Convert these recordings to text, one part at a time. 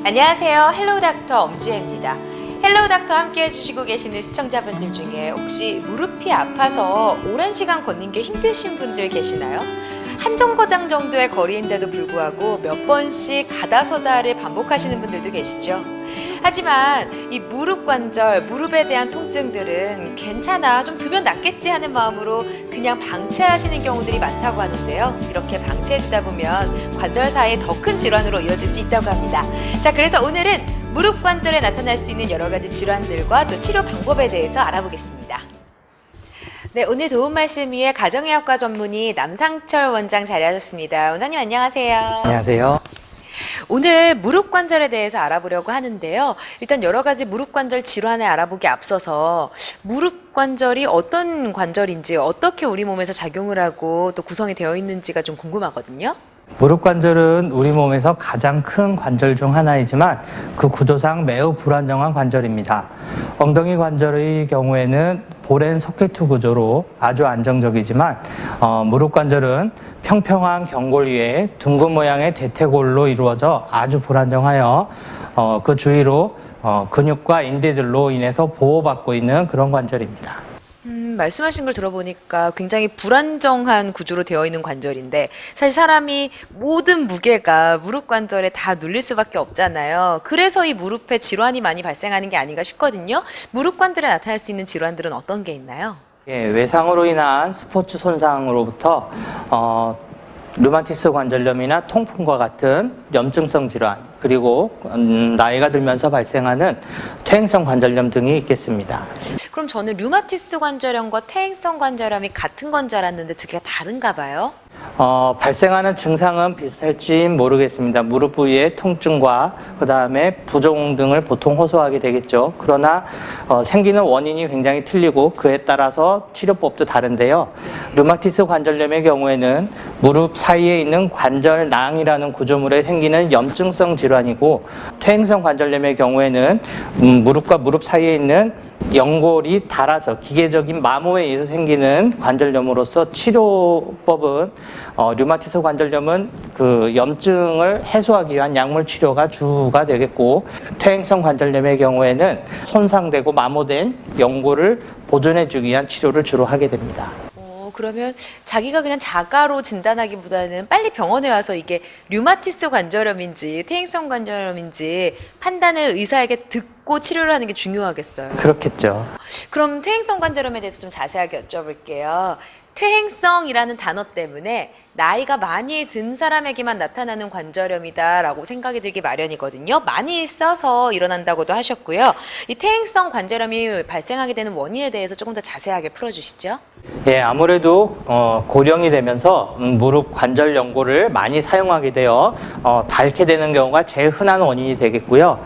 안녕하세요. 헬로우 닥터 엄지혜입니다. 헬로우 닥터 함께 해주시고 계시는 시청자분들 중에 혹시 무릎이 아파서 오랜 시간 걷는 게 힘드신 분들 계시나요? 한 정거장 정도의 거리인데도 불구하고 몇 번씩 가다서다를 반복하시는 분들도 계시죠. 하지만 이 무릎 관절, 무릎에 대한 통증들은 괜찮아, 좀 두면 낫겠지 하는 마음으로 그냥 방치하시는 경우들이 많다고 하는데요. 이렇게 방치해두다 보면 관절 사이에 더 큰 질환으로 이어질 수 있다고 합니다. 자, 그래서 오늘은 무릎 관절에 나타날 수 있는 여러 가지 질환들과 또 치료 방법에 대해서 알아보겠습니다. 네, 오늘 도움 말씀 위해 가정의학과 전문의 남상철 원장 자리하셨습니다. 원장님 안녕하세요. 안녕하세요. 오늘 무릎 관절에 대해서 알아보려고 하는데요. 일단 여러 가지 무릎 관절 질환을 알아보기 앞서서 무릎 관절이 어떤 관절인지, 어떻게 우리 몸에서 작용을 하고 또 구성이 되어 있는지가 좀 궁금하거든요. 무릎 관절은 우리 몸에서 가장 큰 관절 중 하나이지만 그 구조상 매우 불안정한 관절입니다. 엉덩이 관절의 경우에는 볼앤 소켓 구조로 아주 안정적이지만 무릎 관절은 평평한 경골 위에 둥근 모양의 대퇴골로 이루어져 아주 불안정하여 그 주위로 근육과 인대들로 인해서 보호받고 있는 그런 관절입니다. 말씀하신 걸 들어보니까 굉장히 불안정한 구조로 되어 있는 관절인데 사실 사람이 모든 무게가 무릎 관절에 다 눌릴 수밖에 없잖아요. 그래서 이 무릎에 질환이 많이 발생하는 게 아닌가 싶거든요. 무릎 관절에 나타날 수 있는 질환들은 어떤 게 있나요? 예, 외상으로 인한 스포츠 손상으로부터 류마티스 관절염이나 통풍과 같은 염증성 질환, 그리고 나이가 들면서 발생하는 퇴행성 관절염 등이 있겠습니다. 그럼 저는 류마티스 관절염과 퇴행성 관절염이 같은 건 줄 알았는데 두 개가 다른가 봐요? 발생하는 증상은 비슷할지 모르겠습니다. 무릎 부위의 통증과 그 다음에 부종 등을 보통 호소하게 되겠죠. 그러나 생기는 원인이 굉장히 틀리고 그에 따라서 치료법도 다른데요. 류마티스 관절염의 경우에는 무릎 사이에 있는 관절낭이라는 구조물에 생기는 염증성 질환이고, 퇴행성 관절염의 경우에는 무릎과 무릎 사이에 있는 연골이 닳아서 기계적인 마모에 의해서 생기는 관절염으로서 치료법은 류마티스 관절염은 그 염증을 해소하기 위한 약물 치료가 주가 되겠고, 퇴행성 관절염의 경우에는 손상되고 마모된 연골을 보존해주기 위한 치료를 주로 하게 됩니다. 그러면 자기가 그냥 자가로 진단하기보다는 빨리 병원에 와서 이게 류마티스 관절염인지 퇴행성 관절염인지 판단을 의사에게 듣고 치료를 하는 게 중요하겠어요. 그렇겠죠. 그럼 퇴행성 관절염에 대해서 좀 자세하게 여쭤볼게요. 퇴행성이라는 단어 때문에 나이가 많이 든 사람에게만 나타나는 관절염이다라고 생각이 들기 마련이거든요. 많이 써서 일어난다고도 하셨고요. 이 퇴행성 관절염이 발생하게 되는 원인에 대해서 조금 더 자세하게 풀어주시죠. 예, 아무래도 고령이 되면서 무릎 관절 연골을 많이 사용하게 되어 닳게 되는 경우가 제일 흔한 원인이 되겠고요.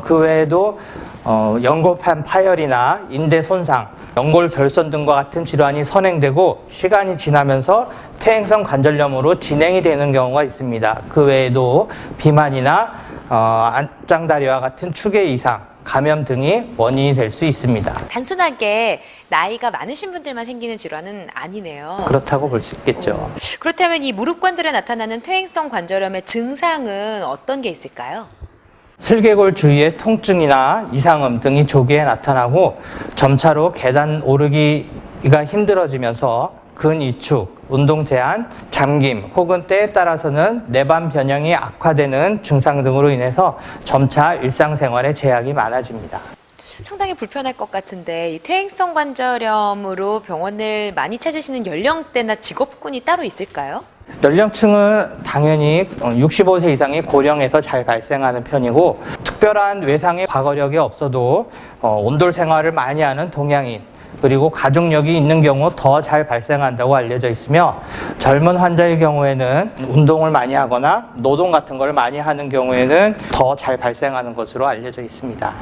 그 외에도 연골판 파열이나 인대 손상, 연골 결손 등과 같은 질환이 선행되고 시간이 지나면서 퇴행성 관절염으로 진행이 되는 경우가 있습니다. 그 외에도 비만이나 안짱다리와 같은 축의 이상, 감염 등이 원인이 될 수 있습니다. 단순하게 나이가 많으신 분들만 생기는 질환은 아니네요. 그렇다고 볼 수 있겠죠. 그렇다면 이 무릎 관절에 나타나는 퇴행성 관절염의 증상은 어떤 게 있을까요? 슬개골 주위의 통증이나 이상음 등이 조기에 나타나고 점차로 계단 오르기가 힘들어지면서 근위축, 운동 제한, 잠김 혹은 때에 따라서는 내반 변형이 악화되는 증상 등으로 인해서 점차 일상생활에 제약이 많아집니다. 상당히 불편할 것 같은데 이 퇴행성 관절염으로 병원을 많이 찾으시는 연령대나 직업군이 따로 있을까요? 연령층은 당연히 65세 이상의 고령에서 잘 발생하는 편이고, 특별한 외상의 과거력이 없어도 온돌 생활을 많이 하는 동양인, 그리고 가족력이 있는 경우 더 잘 발생한다고 알려져 있으며, 젊은 환자의 경우에는 운동을 많이 하거나 노동 같은 걸 많이 하는 경우에는 더 잘 발생하는 것으로 알려져 있습니다.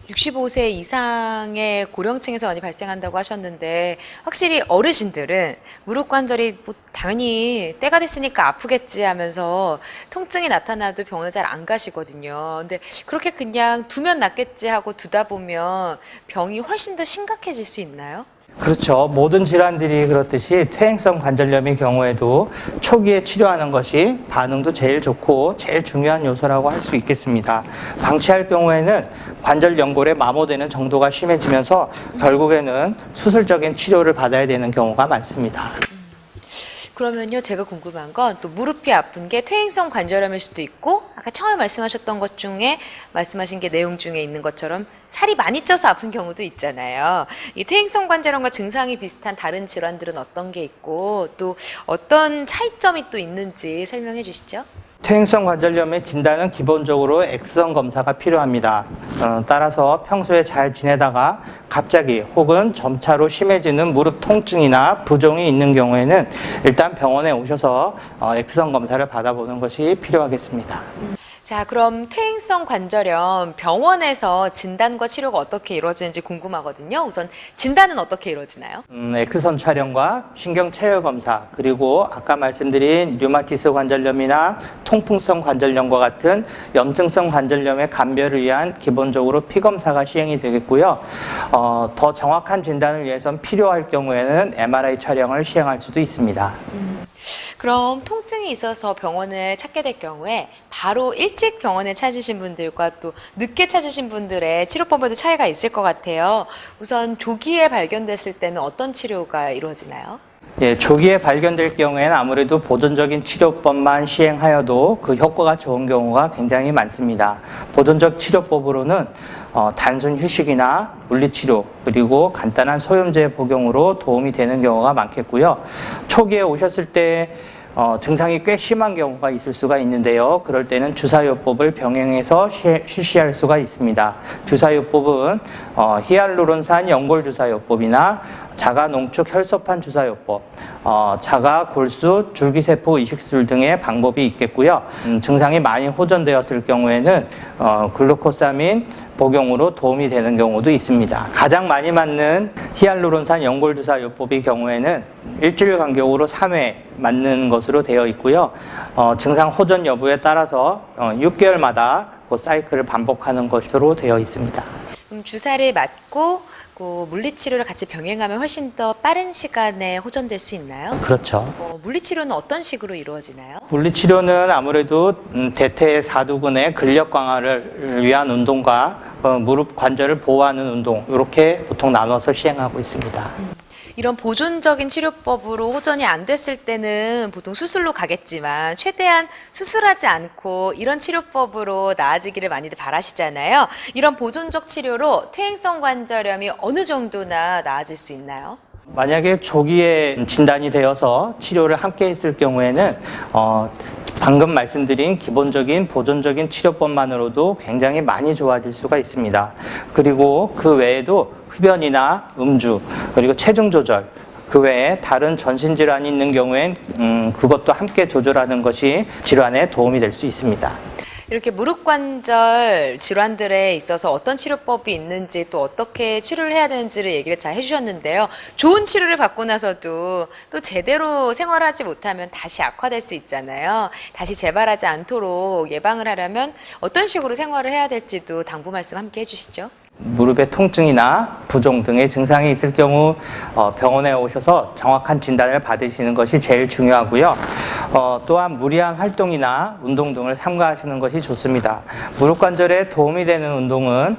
65세 이상의 고령층에서 많이 발생한다고 하셨는데 확실히 어르신들은 무릎 관절이 뭐 당연히 때가 됐으니까 아프겠지 하면서 통증이 나타나도 병원을 잘 안 가시거든요. 근데 그렇게 그냥 두면 낫겠지 하고 두다 보면 병이 훨씬 더 심각해질 수 있나요? 그렇죠. 모든 질환들이 그렇듯이 퇴행성 관절염의 경우에도 초기에 치료하는 것이 반응도 제일 좋고 제일 중요한 요소라고 할 수 있겠습니다. 방치할 경우에는 관절 연골에 마모되는 정도가 심해지면서 결국에는 수술적인 치료를 받아야 되는 경우가 많습니다. 그러면요, 제가 궁금한 건 또 무릎이 아픈 게 퇴행성 관절염일 수도 있고, 아까 처음에 말씀하셨던 것 중에 말씀하신 게 내용 중에 있는 것처럼 살이 많이 쪄서 아픈 경우도 있잖아요. 이 퇴행성 관절염과 증상이 비슷한 다른 질환들은 어떤 게 있고 또 어떤 차이점이 또 있는지 설명해 주시죠. 퇴행성 관절염의 진단은 기본적으로 엑스선 검사가 필요합니다. 따라서 평소에 잘 지내다가 갑자기 혹은 점차로 심해지는 무릎 통증이나 부종이 있는 경우에는 일단 병원에 오셔서 엑스선 검사를 받아보는 것이 필요하겠습니다. 자, 그럼 퇴행성 관절염 병원에서 진단과 치료가 어떻게 이루어지는지 궁금하거든요. 우선 진단은 어떻게 이루어지나요? 엑스선 촬영과 신경 체열 검사, 그리고 아까 말씀드린 류마티스 관절염이나 통풍성 관절염과 같은 염증성 관절염의 감별을 위한 기본적으로 피 검사가 시행이 되겠고요. 더 정확한 진단을 위해선 필요할 경우에는 MRI 촬영을 시행할 수도 있습니다. 그럼 통증이 있어서 병원을 찾게 될 경우에 바로 일찍 병원에 찾으신 분들과 또 늦게 찾으신 분들의 치료법에도 차이가 있을 것 같아요. 우선 조기에 발견됐을 때는 어떤 치료가 이루어지나요? 예, 조기에 발견될 경우에는 아무래도 보존적인 치료법만 시행하여도 그 효과가 좋은 경우가 굉장히 많습니다. 보존적 치료법으로는 단순 휴식이나 물리치료 그리고 간단한 소염제 복용으로 도움이 되는 경우가 많겠고요. 초기에 오셨을 때 증상이 꽤 심한 경우가 있을 수가 있는데요. 그럴 때는 주사요법을 병행해서 실시할 수가 있습니다. 주사요법은 히알루론산 연골주사요법이나 자가농축 혈소판 주사요법, 자가골수 줄기세포 이식술 등의 방법이 있겠고요. 증상이 많이 호전되었을 경우에는 글루코사민 복용으로 도움이 되는 경우도 있습니다. 가장 많이 맞는 히알루론산 연골주사요법의 경우에는 일주일 간격으로 3회 맞는 것으로 되어 있고요. 증상 호전 여부에 따라서 6개월마다 그 사이클을 반복하는 것으로 되어 있습니다. 그럼 주사를 맞고 그 물리치료를 같이 병행하면 훨씬 더 빠른 시간에 호전될 수 있나요? 그렇죠. 물리치료는 어떤 식으로 이루어지나요? 물리치료는 아무래도 대퇴 사두근의 근력 강화를 위한 운동과 무릎 관절을 보호하는 운동 이렇게 보통 나눠서 시행하고 있습니다. 이런 보존적인 치료법으로 호전이 안 됐을 때는 보통 수술로 가겠지만 최대한 수술하지 않고 이런 치료법으로 나아지기를 많이들 바라시잖아요. 이런 보존적 치료로 퇴행성 관절염이 어느 정도나 나아질 수 있나요? 만약에 조기에 진단이 되어서 치료를 함께 했을 경우에는 방금 말씀드린 기본적인 보존적인 치료법만으로도 굉장히 많이 좋아질 수가 있습니다. 그리고 그 외에도 흡연이나 음주, 그리고 체중 조절, 그 외에 다른 전신질환이 있는 경우엔 그것도 함께 조절하는 것이 질환에 도움이 될 수 있습니다. 이렇게 무릎 관절 질환들에 있어서 어떤 치료법이 있는지 또 어떻게 치료를 해야 되는지를 얘기를 잘 해주셨는데요. 좋은 치료를 받고 나서도 또 제대로 생활하지 못하면 다시 악화될 수 있잖아요. 다시 재발하지 않도록 예방을 하려면 어떤 식으로 생활을 해야 될지도 당부 말씀 함께 해주시죠. 무릎의 통증이나 부종 등의 증상이 있을 경우 병원에 오셔서 정확한 진단을 받으시는 것이 제일 중요하고요. 또한 무리한 활동이나 운동 등을 삼가하시는 것이 좋습니다. 무릎 관절에 도움이 되는 운동은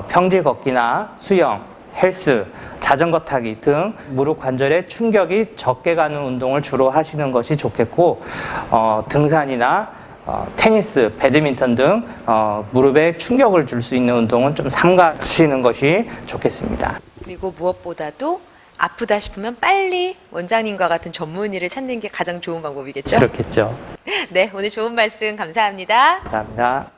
평지 걷기나 수영, 헬스, 자전거 타기 등 무릎 관절에 충격이 적게 가는 운동을 주로 하시는 것이 좋겠고, 등산이나 테니스, 배드민턴 등 무릎에 충격을 줄 수 있는 운동은 좀 삼가시는 것이 좋겠습니다. 그리고 무엇보다도 아프다 싶으면 빨리 원장님과 같은 전문의를 찾는 게 가장 좋은 방법이겠죠? 그렇겠죠. 네, 오늘 좋은 말씀 감사합니다. 감사합니다.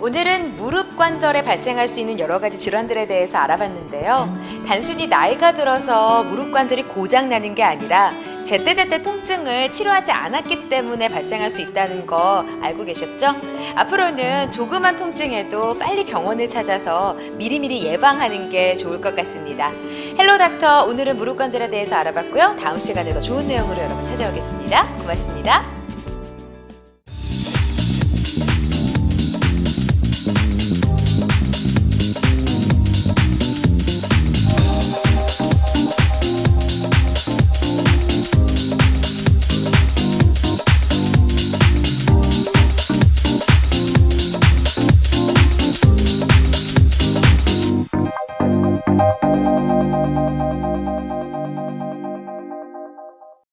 오늘은 무릎 관절에 발생할 수 있는 여러 가지 질환들에 대해서 알아봤는데요. 단순히 나이가 들어서 무릎 관절이 고장 나는 게 아니라 제때제때 통증을 치료하지 않았기 때문에 발생할 수 있다는 거 알고 계셨죠? 앞으로는 조그만 통증에도 빨리 병원을 찾아서 미리미리 예방하는 게 좋을 것 같습니다. 헬로 닥터, 오늘은 무릎 관절에 대해서 알아봤고요. 다음 시간에 더 좋은 내용으로 여러분 찾아오겠습니다. 고맙습니다.